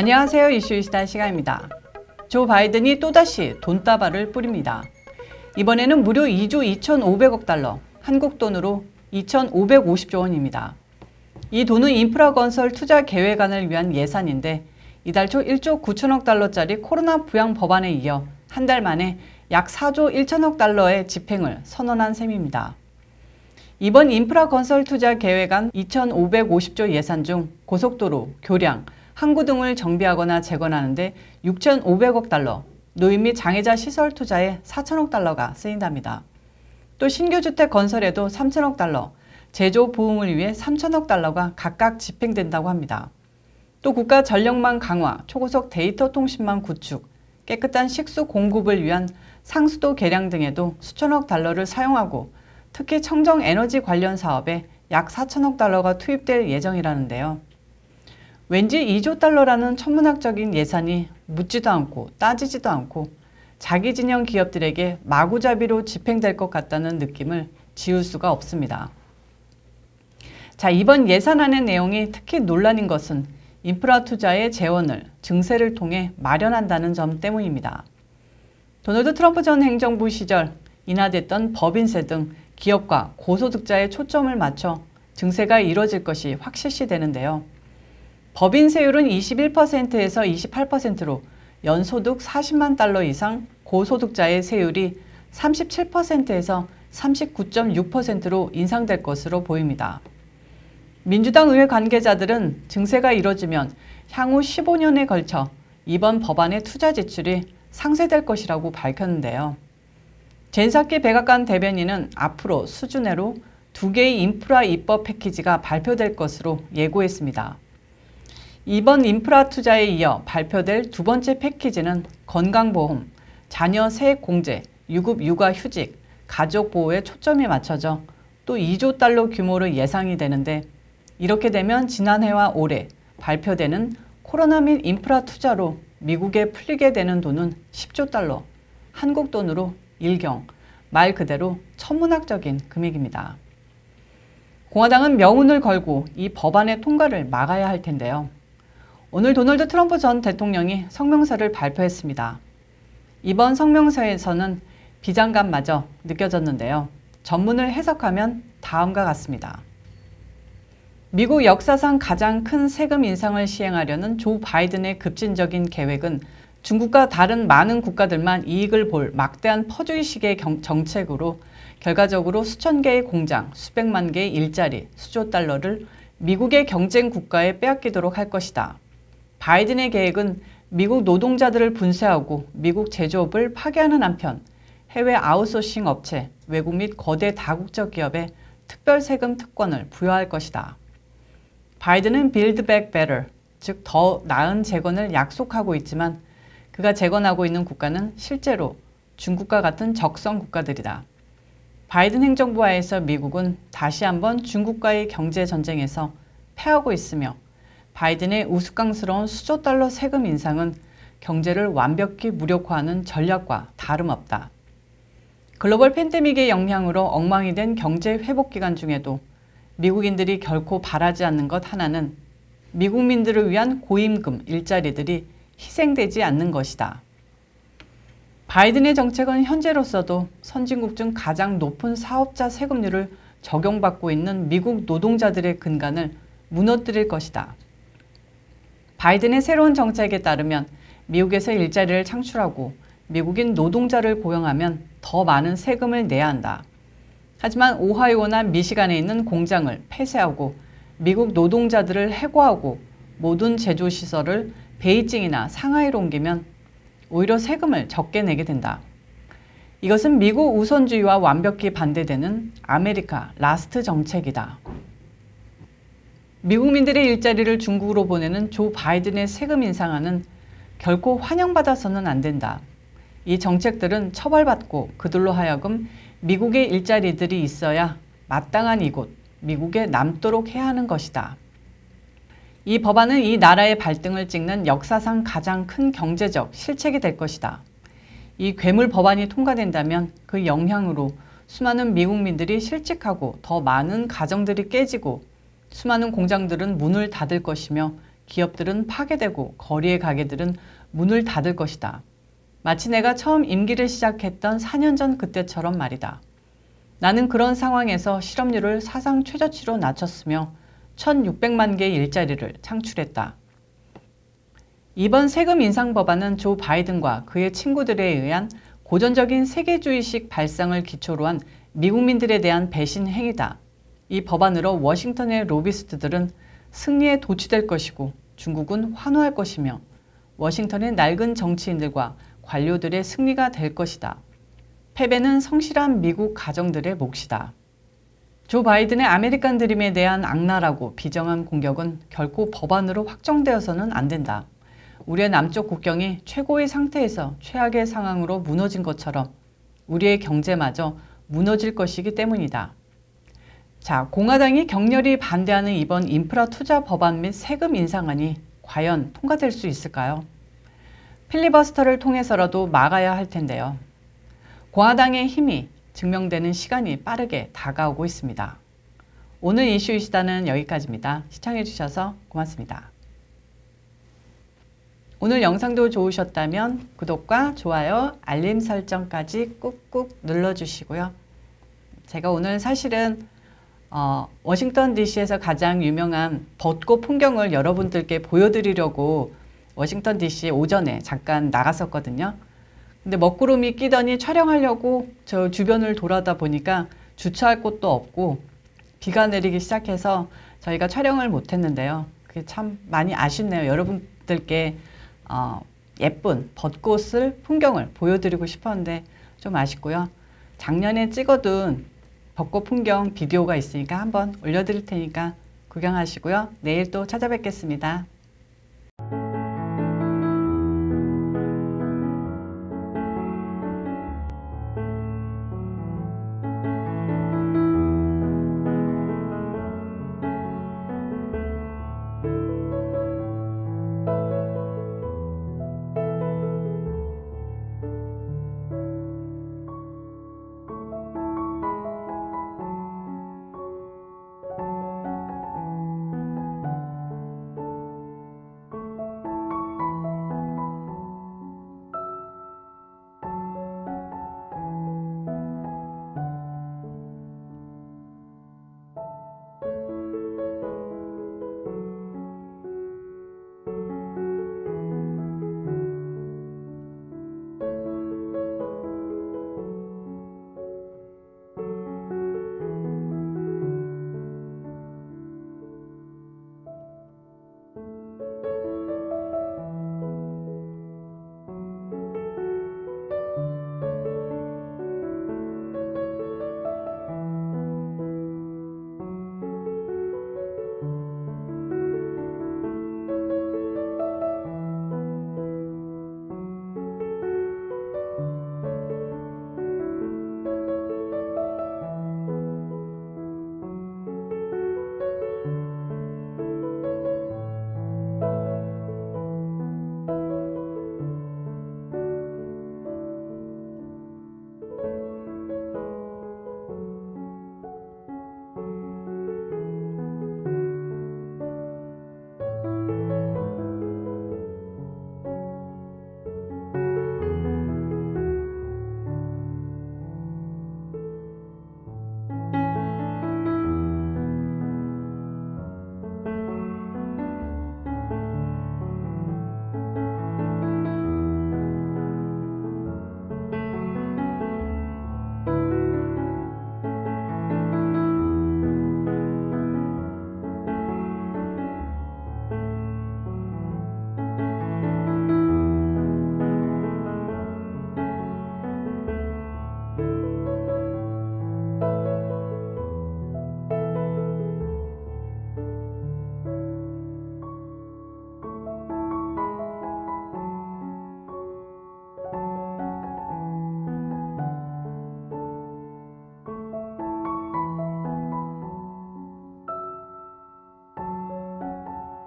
안녕하세요. 이슈이시다 시간입니다. 조 바이든이 또다시 돈다발을 뿌립니다. 이번에는 무려 2조 2,500억 달러, 한국 돈으로 2,550조 원입니다. 이 돈은 인프라 건설 투자 계획안을 위한 예산인데 이달 초 1조 9천억 달러짜리 코로나 부양 법안에 이어 한 달 만에 약 4조 1천억 달러의 집행을 선언한 셈입니다. 이번 인프라 건설 투자 계획안 2,550조 예산 중 고속도로, 교량, 항구 등을 정비하거나 재건하는 데 6,500억 달러, 노인 및 장애자 시설 투자에 4천억 달러가 쓰인답니다. 또 신규 주택 건설에도 3천억 달러, 제조 보험을 위해 3천억 달러가 각각 집행된다고 합니다. 또 국가 전력망 강화, 초고속 데이터 통신망 구축, 깨끗한 식수 공급을 위한 상수도 개량 등에도 수천억 달러를 사용하고 특히 청정 에너지 관련 사업에 약 4천억 달러가 투입될 예정이라는데요. 왠지 2조 달러라는 천문학적인 예산이 묻지도 않고 따지지도 않고 자기 진영 기업들에게 마구잡이로 집행될 것 같다는 느낌을 지울 수가 없습니다. 자, 이번 예산안의 내용이 특히 논란인 것은 인프라 투자의 재원을 증세를 통해 마련한다는 점 때문입니다. 도널드 트럼프 전 행정부 시절 인하됐던 법인세 등 기업과 고소득자에 초점을 맞춰 증세가 이뤄질 것이 확실시되는데요. 법인세율은 21%에서 28%로 연소득 40만 달러 이상 고소득자의 세율이 37%에서 39.6%로 인상될 것으로 보입니다. 민주당 의회 관계자들은 증세가 이뤄지면 향후 15년에 걸쳐 이번 법안의 투자 지출이 상쇄될 것이라고 밝혔는데요. 젠사키 백악관 대변인은 앞으로 수준외로 2개의 인프라 입법 패키지가 발표될 것으로 예고했습니다. 이번 인프라 투자에 이어 발표될 두 번째 패키지는 건강보험, 자녀 세액 공제, 유급 육아휴직, 가족보호에 초점이 맞춰져 또 2조 달러 규모로 예상이 되는데 이렇게 되면 지난해와 올해 발표되는 코로나 및 인프라 투자로 미국에 풀리게 되는 돈은 10조 달러, 한국 돈으로 일경, 말 그대로 천문학적인 금액입니다. 공화당은 명운을 걸고 이 법안의 통과를 막아야 할 텐데요. 오늘 도널드 트럼프 전 대통령이 성명서를 발표했습니다. 이번 성명서에서는 비장감마저 느껴졌는데요. 전문을 해석하면 다음과 같습니다. 미국 역사상 가장 큰 세금 인상을 시행하려는 조 바이든의 급진적인 계획은 중국과 다른 많은 국가들만 이익을 볼 막대한 퍼주의식의 정책으로 결과적으로 수천 개의 공장, 수백만 개의 일자리, 수조 달러를 미국의 경쟁 국가에 빼앗기도록 할 것이다. 바이든의 계획은 미국 노동자들을 분쇄하고 미국 제조업을 파괴하는 한편 해외 아웃소싱 업체, 외국 및 거대 다국적 기업에 특별 세금 특권을 부여할 것이다. 바이든은 Build Back Better, 즉 더 나은 재건을 약속하고 있지만 그가 재건하고 있는 국가는 실제로 중국과 같은 적성 국가들이다. 바이든 행정부 하에서 미국은 다시 한번 중국과의 경제 전쟁에서 패하고 있으며 바이든의 우스꽝스러운 수조 달러 세금 인상은 경제를 완벽히 무력화하는 전략과 다름없다. 글로벌 팬데믹의 영향으로 엉망이 된 경제 회복 기간 중에도 미국인들이 결코 바라지 않는 것 하나는 미국민들을 위한 고임금 일자리들이 희생되지 않는 것이다. 바이든의 정책은 현재로서도 선진국 중 가장 높은 사업자 세금률을 적용받고 있는 미국 노동자들의 근간을 무너뜨릴 것이다. 바이든의 새로운 정책에 따르면 미국에서 일자리를 창출하고 미국인 노동자를 고용하면 더 많은 세금을 내야 한다. 하지만 오하이오나 미시간에 있는 공장을 폐쇄하고 미국 노동자들을 해고하고 모든 제조시설을 베이징이나 상하이로 옮기면 오히려 세금을 적게 내게 된다. 이것은 미국 우선주의와 완벽히 반대되는 아메리카 라스트 정책이다. 미국민들의 일자리를 중국으로 보내는 조 바이든의 세금 인상안은 결코 환영받아서는 안 된다. 이 정책들은 처벌받고 그들로 하여금 미국의 일자리들이 있어야 마땅한 이곳, 미국에 남도록 해야 하는 것이다. 이 법안은 이 나라의 발등을 찍는 역사상 가장 큰 경제적 실책이 될 것이다. 이 괴물 법안이 통과된다면 그 영향으로 수많은 미국민들이 실직하고 더 많은 가정들이 깨지고 수많은 공장들은 문을 닫을 것이며 기업들은 파괴되고 거리의 가게들은 문을 닫을 것이다. 마치 내가 처음 임기를 시작했던 4년 전 그때처럼 말이다. 나는 그런 상황에서 실업률을 사상 최저치로 낮췄으며 1,600만 개의 일자리를 창출했다. 이번 세금 인상 법안은 조 바이든과 그의 친구들에 의한 고전적인 세계주의식 발상을 기초로 한 미국민들에 대한 배신 행위다. 이 법안으로 워싱턴의 로비스트들은 승리에 도취될 것이고 중국은 환호할 것이며 워싱턴의 낡은 정치인들과 관료들의 승리가 될 것이다. 패배는 성실한 미국 가정들의 몫이다. 조 바이든의 아메리칸 드림에 대한 악랄하고 비정한 공격은 결코 법안으로 확정되어서는 안 된다. 우리의 남쪽 국경이 최고의 상태에서 최악의 상황으로 무너진 것처럼 우리의 경제마저 무너질 것이기 때문이다. 자, 공화당이 격렬히 반대하는 이번 인프라 투자 법안 및 세금 인상안이 과연 통과될 수 있을까요? 필리버스터를 통해서라도 막아야 할 텐데요. 공화당의 힘이 증명되는 시간이 빠르게 다가오고 있습니다. 오늘 이슈 이슈다는 여기까지입니다. 시청해주셔서 고맙습니다. 오늘 영상도 좋으셨다면 구독과 좋아요, 알림 설정까지 꾹꾹 눌러주시고요. 제가 오늘 사실은 워싱턴 DC에서 가장 유명한 벚꽃 풍경을 여러분들께 보여드리려고 워싱턴 DC 오전에 잠깐 나갔었거든요. 근데 먹구름이 끼더니 촬영하려고 저 주변을 돌아다 보니까 주차할 곳도 없고 비가 내리기 시작해서 저희가 촬영을 못했는데요. 그게 참 많이 아쉽네요. 여러분들께 예쁜 벚꽃을 풍경을 보여드리고 싶었는데 좀 아쉽고요. 작년에 찍어둔 벚꽃 풍경 비디오가 있으니까 한번 올려드릴 테니까 구경하시고요. 내일 또 찾아뵙겠습니다.